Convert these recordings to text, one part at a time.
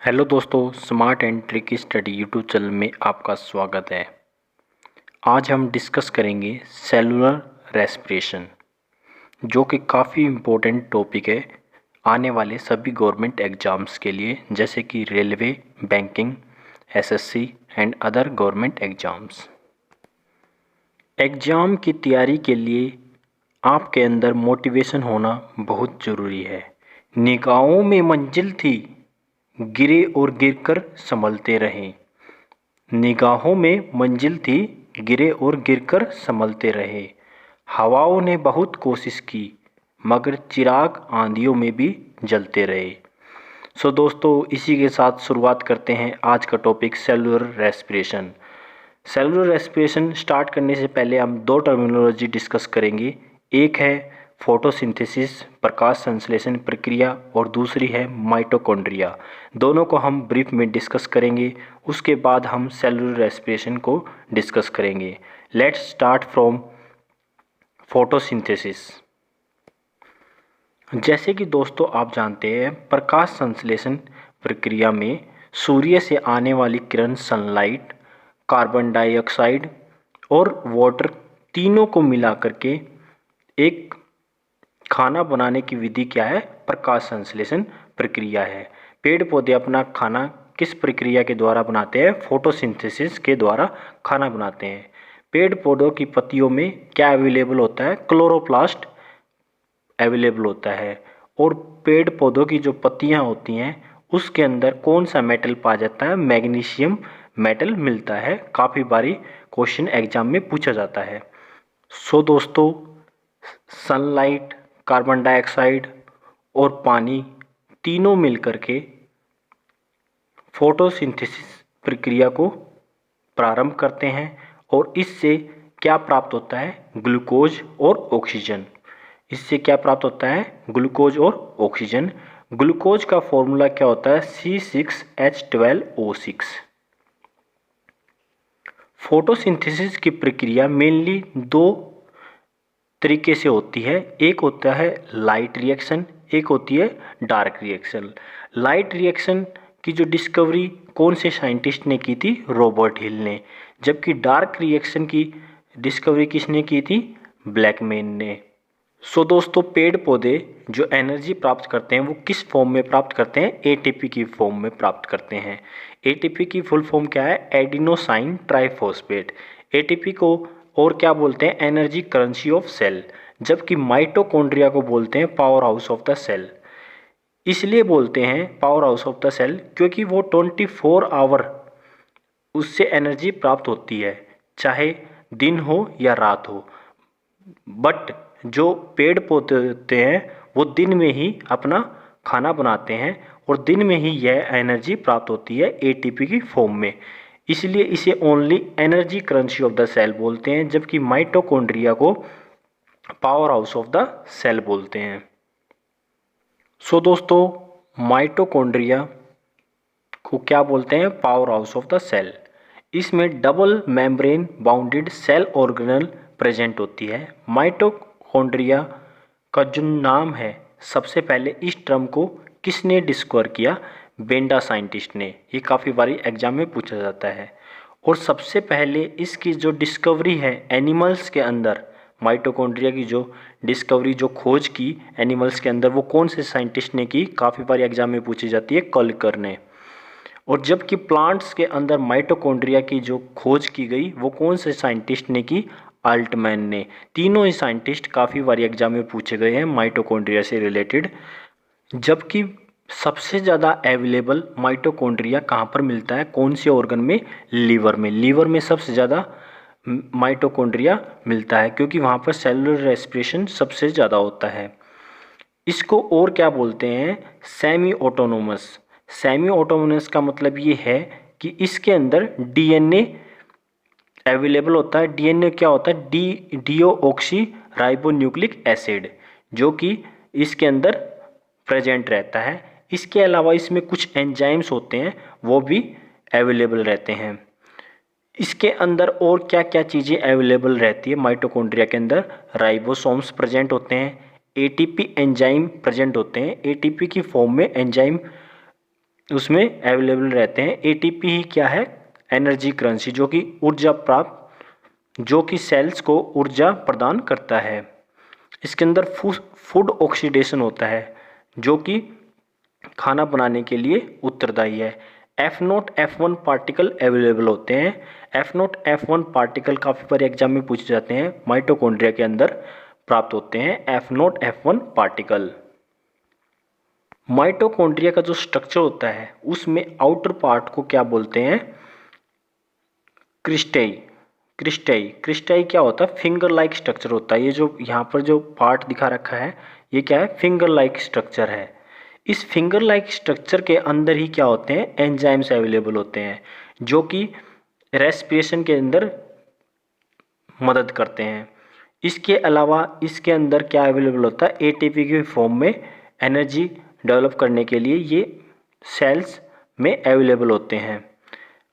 Hello दोस्तों, smart and tricky study YouTube channel में आपका स्वागत है। आज हम डिस्कस करेंगे सेलुलर रेस्पिरेशन, जो कि काफ़ी इम्पोर्टेंट टॉपिक है आने वाले सभी गवर्नमेंट एग्ज़ाम्स के लिए, जैसे कि railway, banking, SSC and other government exams. Exam की तैयारी के लिए आपके अंदर मोटिवेशन होना बहुत ज़रूरी है। निगाहों में मंजिल थी, गिरे और गिरकर संभलते रहे। निगाहों में मंजिल थी, गिरे और गिरकर संभलते रहे। हवाओं ने बहुत कोशिश की, मगर चिराग आंधियों में भी जलते रहे। सो दोस्तों, इसी के साथ शुरुआत करते हैं आज का topic cellular respiration. Cellular respiration start करने से पहले हम दो टर्मिनोलॉजी डिस्कस करेंगे। एक है फोटोसिंथेसिस, प्रकाश संश्लेषण प्रक्रिया, और दूसरी है माइटोकॉन्ड्रिया। दोनों को हम ब्रीफ में डिस्कस करेंगे, उसके बाद हम सेलुलर रेस्पिरेशन को डिस्कस करेंगे। Let's start from photosynthesis. जैसे कि दोस्तों आप जानते हैं, प्रकाश संश्लेषण प्रक्रिया में सूर्य से आने वाली किरण, सनलाइट, कार्बन डाइऑक्साइड और वाटर तीनों को मिला करके एक खाना बनाने की विधि क्या है? प्रकाश संश्लेषण प्रक्रिया है। पेड़ पौधे अपना खाना किस प्रक्रिया के द्वारा बनाते हैं? फोटोसिंथेसिस के द्वारा खाना बनाते हैं। पेड़ पौधों की पत्तियों में क्या अवेलेबल होता है? क्लोरोप्लास्ट अवेलेबल होता है। और पेड़ पौधों की जो पत्तियां होती हैं उसके अंदर कौन सा मेटल पाया जाता है? मैग्नीशियम मेटल मिलता है। काफ़ी बारी क्वेश्चन एग्जाम में पूछा जाता है। सो दोस्तों, सनलाइट, कार्बन डाइऑक्साइड और पानी तीनों मिलकर के फोटोसिंथेसिस प्रक्रिया को प्रारंभ करते हैं और इससे क्या प्राप्त होता है? ग्लूकोज और ऑक्सीजन। इससे क्या प्राप्त होता है? ग्लूकोज और ऑक्सीजन। ग्लूकोज का फॉर्मूला क्या होता है? C6H12O6। फोटोसिंथेसिस की प्रक्रिया मेनली दो तरीके से होती है। एक होता है लाइट रिएक्शन, एक होती है डार्क रिएक्शन। लाइट रिएक्शन की जो डिस्कवरी कौन से साइंटिस्ट ने की थी? रॉबर्ट हिल ने। जबकि डार्क रिएक्शन की डिस्कवरी किसने की थी? ब्लैकमैन ने। सो दोस्तों, पेड़ पौधे जो एनर्जी प्राप्त करते हैं वो किस फॉर्म में प्राप्त करते हैं? एटीपी की फॉर्म में प्राप्त करते हैं। एटीपी की फुल फॉर्म क्या है? Adenosine triphosphate. एटीपी को और क्या बोलते हैं? Energy currency of cell. जबकि माइटोकॉन्ड्रिया को बोलते हैं power house of the cell. इसलिए बोलते हैं power house of the cell क्योंकि वो 24 आवर उससे एनर्जी प्राप्त होती है, चाहे दिन हो या रात हो। बट जो पेड़ पौधे होते हैं वो दिन में ही अपना खाना बनाते हैं और दिन में ही यह एनर्जी प्राप्त होती है एटीपी की फॉर्म में। इसलिए इसे only energy currency of the cell बोलते हैं, जबकि माइटोकॉन्ड्रिया को power house of the cell बोलते हैं। सो दोस्तों, माइटोकॉन्ड्रिया को क्या बोलते हैं? Power house of the cell. इसमें double membrane bounded cell organelle present होती है। माइटोकॉन्ड्रिया का जो नाम है, सबसे पहले इस टर्म को किसने डिस्कवर किया? बेंडा साइंटिस्ट ने। ये काफ़ी बारी एग्जाम में पूछा जाता है। और सबसे पहले इसकी जो डिस्कवरी है एनिमल्स के अंदर, माइटोकॉन्ड्रिया की जो डिस्कवरी, जो खोज की एनिमल्स के अंदर, वो कौन से साइंटिस्ट ने की? काफ़ी बारी एग्जाम में पूछी जाती है, कॉलकर ने। और जबकि प्लांट्स के अंदर माइटोकॉन्ड्रिया की जो खोज की गई वो कौन से साइंटिस्ट ने की? अल्टमैन ने। तीनों ही साइंटिस्ट काफ़ी बार एग्जाम में पूछे गए हैं माइटोकॉन्ड्रिया से रिलेटेड। जबकि सबसे ज़्यादा अवेलेबल माइटोकॉन्ड्रिया कहाँ पर मिलता है? कौन से ऑर्गन में? लीवर में। लीवर में सबसे ज़्यादा माइटोकॉन्ड्रिया मिलता है क्योंकि वहाँ पर सेलुलर रेस्पिरेशन सबसे ज़्यादा होता है। इसको और क्या बोलते हैं? Semi autonomous. सेमी ऑटोनोमस का मतलब ये है कि इसके अंदर डीएनए अवेलेबल होता है। डीएनए क्या होता है? डीओक्सी राइबोन्यूक्लिक एसिड, जो कि इसके अंदर प्रेजेंट रहता है। इसके अलावा इसमें कुछ एंजाइम्स होते हैं, वो भी अवेलेबल रहते हैं। इसके अंदर और क्या क्या चीज़ें अवेलेबल रहती है? माइटोकॉन्ड्रिया के अंदर राइबोसोम्स प्रेजेंट होते हैं, एटीपी एंजाइम प्रेजेंट होते हैं। एटीपी की फॉर्म में एंजाइम उसमें अवेलेबल रहते हैं। एटीपी ही क्या है, एनर्जी करेंसी, जो कि सेल्स को ऊर्जा प्रदान करता है। इसके अंदर फूड ऑक्सीडेशन होता है जो कि खाना बनाने के लिए उत्तरदायी है। F0 F1 पार्टिकल अवेलेबल होते हैं। F0 F1 पार्टिकल काफ़ी बार एग्जाम में पूछे जाते हैं, माइटोकॉन्ड्रिया के अंदर प्राप्त होते हैं F0 F1 पार्टिकल। माइटोकॉन्ड्रिया का जो स्ट्रक्चर होता है उसमें आउटर पार्ट को क्या बोलते हैं, क्रिस्टई। क्रिस्टई क्या होता है, फिंगर लाइक स्ट्रक्चर होता है। ये जो यहाँ पर जो पार्ट दिखा रखा है ये क्या है, फिंगर लाइक स्ट्रक्चर है। इस फिंगर लाइक स्ट्रक्चर के अंदर ही क्या होते हैं, एंजाइम्स अवेलेबल होते हैं जो कि रेस्पिरेशन के अंदर मदद करते हैं। इसके अलावा इसके अंदर क्या अवेलेबल होता है, एटीपी के फॉर्म में एनर्जी डेवलप करने के लिए ये सेल्स में अवेलेबल होते हैं।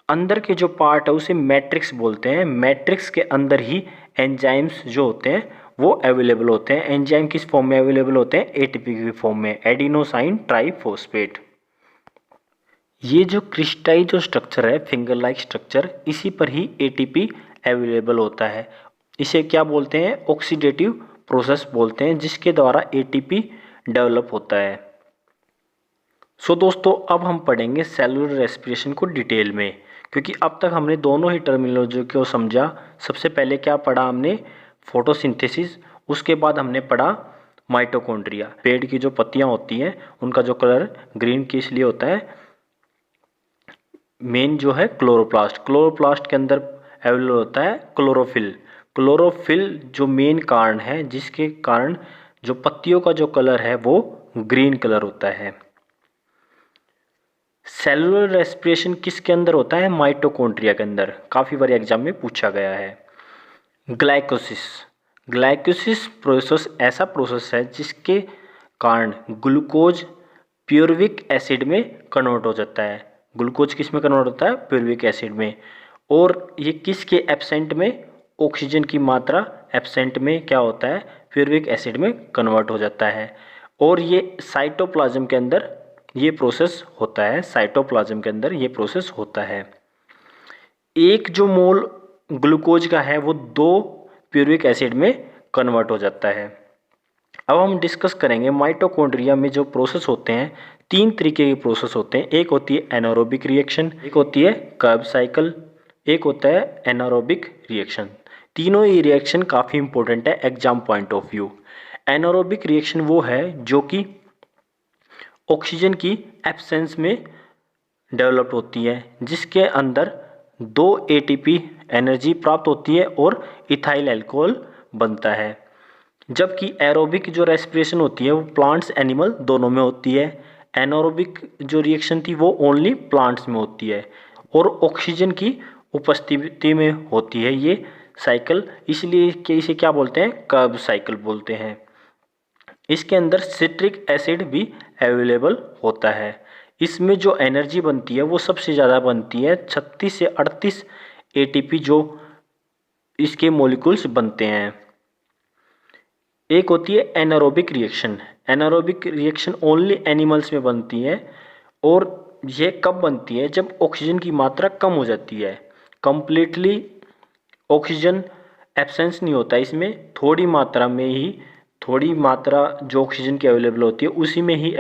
अंदर के जो पार्ट है उसे मैट्रिक्स बोलते हैं। मैट्रिक्स के अंदर ही एंजाइम्स जो होते हैं वो अवेलेबल होते हैं। एंजाइम किस फॉर्म में अवेलेबल होते हैं, एटीपी के फॉर्म में, एडिनोसाइन ट्राइफॉस्फेट। ये जो क्रिस्टाई जो स्ट्रक्चर है, फिंगर लाइक स्ट्रक्चर, इसी पर ही एटीपी अवेलेबल होता है। इसे क्या बोलते हैं, ऑक्सीडेटिव प्रोसेस बोलते हैं, जिसके द्वारा एटीपी डेवलप होता है। सो दोस्तों अब हम पढ़ेंगे सेलुलर रेस्पिरेशन को डिटेल में, क्योंकि अब तक हमने दोनों ही टर्मिनोलॉजी को समझा। सबसे पहले क्या पढ़ा हमने, फोटोसिंथेसिस, उसके बाद हमने पढ़ा माइटोकॉन्ड्रिया। पेड़ की जो पत्तियां होती हैं उनका जो कलर ग्रीन किस लिए होता है, मेन जो है क्लोरोप्लास्ट के अंदर अवेलेबल होता है क्लोरोफिल जो मेन कारण है जिसके कारण जो पत्तियों का जो कलर है वो ग्रीन कलर होता है। सेलुलर रेस्पिरेशन किसके अंदर होता है, माइटोकॉन्ड्रिया के अंदर, काफ़ी बार एग्जाम में पूछा गया है। ग्लाइकोसिस प्रोसेस ऐसा प्रोसेस है जिसके कारण ग्लूकोज प्यूरविक एसिड में कन्वर्ट हो जाता है। ग्लूकोज किस में कन्वर्ट होता है, प्यूरविक एसिड में। और ये किसके एब्सेंट में, ऑक्सीजन की मात्रा एब्सेंट में क्या होता है, प्यूरविक एसिड में कन्वर्ट हो जाता है। और ये साइटोप्लाज्म के अंदर ये प्रोसेस होता है, साइटोप्लाज्म के अंदर ये प्रोसेस होता है। एक जो मोल ग्लूकोज का है वो 2 प्यूरिक एसिड में कन्वर्ट हो जाता है। अब हम डिस्कस करेंगे माइटोकॉन्ड्रिया में जो प्रोसेस होते हैं, 3 तरीके के प्रोसेस होते हैं। एक होती है एनारोबिक रिएक्शन, एक होती है कर्ब साइकिल, एक होता है एनारोबिक रिएक्शन। तीनों ही रिएक्शन काफ़ी इंपॉर्टेंट है exam point of view. Anaerobic reaction वो है जो कि ऑक्सीजन की एब्सेंस में डेवलप होती है, जिसके अंदर 2 एटीपी एनर्जी प्राप्त होती है और इथाइल अल्कोहल बनता है। जबकि एरोबिक जो रेस्पिरेशन होती है वो प्लांट्स एनिमल दोनों में होती है। एनारोबिक जो रिएक्शन थी वो ओनली प्लांट्स में होती है और ऑक्सीजन की उपस्थिति में होती है ये साइकिल, इसलिए कि इसे क्या बोलते हैं, कर्ब साइकिल बोलते हैं। इसके अंदर सिट्रिक एसिड भी अवेलेबल होता है। इसमें जो एनर्जी बनती है वो सबसे ज़्यादा बनती है, 36 से 38 एटीपी जो इसके मॉलिक्यूल्स बनते हैं। एक होती है anaerobic reaction. Anaerobic reaction only animals में बनती है और ये कब बनती है, जब ऑक्सीजन की मात्रा कम हो जाती है। कंप्लीटली ऑक्सीजन एब्सेंस नहीं होता इसमें, थोड़ी मात्रा जो ऑक्सीजन की अवेलेबल होती है उसी में ही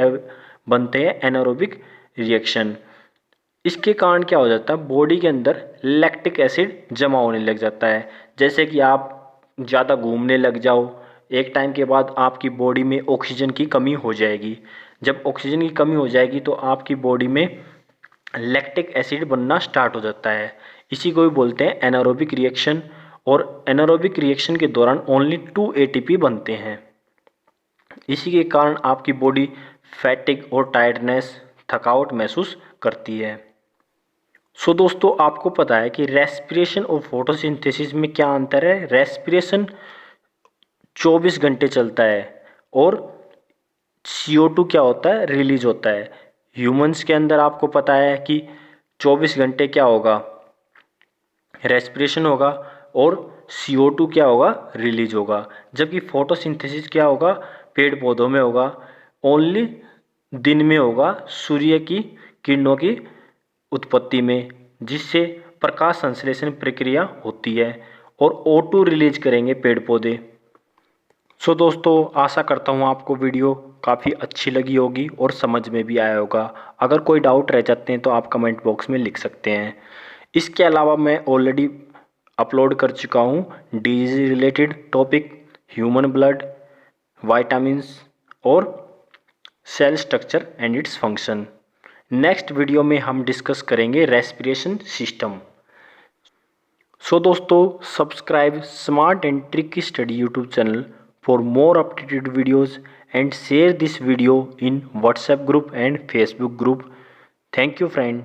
बनते हैं एनारोबिक रिएक्शन। इसके कारण क्या हो जाता है, बॉडी के अंदर लैक्टिक एसिड जमा होने लग जाता है। जैसे कि आप ज़्यादा घूमने लग जाओ, एक टाइम के बाद आपकी बॉडी में ऑक्सीजन की कमी हो जाएगी। जब ऑक्सीजन की कमी हो जाएगी तो आपकी बॉडी में लैक्टिक एसिड बनना स्टार्ट हो जाता है। इसी को भी बोलते हैं एनारोबिक रिएक्शन। और एनारोबिक रिएक्शन के दौरान ओनली 2 एटीपी बनते हैं। इसी के कारण आपकी बॉडी फैटिग और टायर्डनेस, थकावट महसूस करती है। सो दोस्तों आपको पता है कि रेस्पिरेशन और फोटोसिंथेसिस में क्या अंतर है। रेस्पिरेशन 24 घंटे चलता है और CO2 क्या होता है, रिलीज होता है। ह्यूमंस के अंदर आपको पता है कि 24 घंटे क्या होगा, रेस्पिरेशन होगा और CO2 क्या होगा, रिलीज होगा। जबकि फोटोसिंथेसिस क्या होगा, पेड़ पौधों में होगा, ओनली दिन में होगा, सूर्य की किरणों की उत्पत्ति में, जिससे प्रकाश संश्लेषण प्रक्रिया होती है और O2 रिलीज करेंगे पेड़ पौधे। सो दोस्तों, आशा करता हूँ आपको वीडियो काफ़ी अच्छी लगी होगी और समझ में भी आया होगा। अगर कोई डाउट रह जाते हैं तो आप कमेंट बॉक्स में लिख सकते हैं। इसके अलावा मैं ऑलरेडी अपलोड कर चुका हूँ disease related topic, human blood, vitamins और cell structure and its function. Next video में हम डिस्कस करेंगे रेस्पिरेशन सिस्टम। सो दोस्तों, subscribe smart and tricky study YouTube channel for more updated videos and share this video in WhatsApp group and Facebook group. Thank you friend.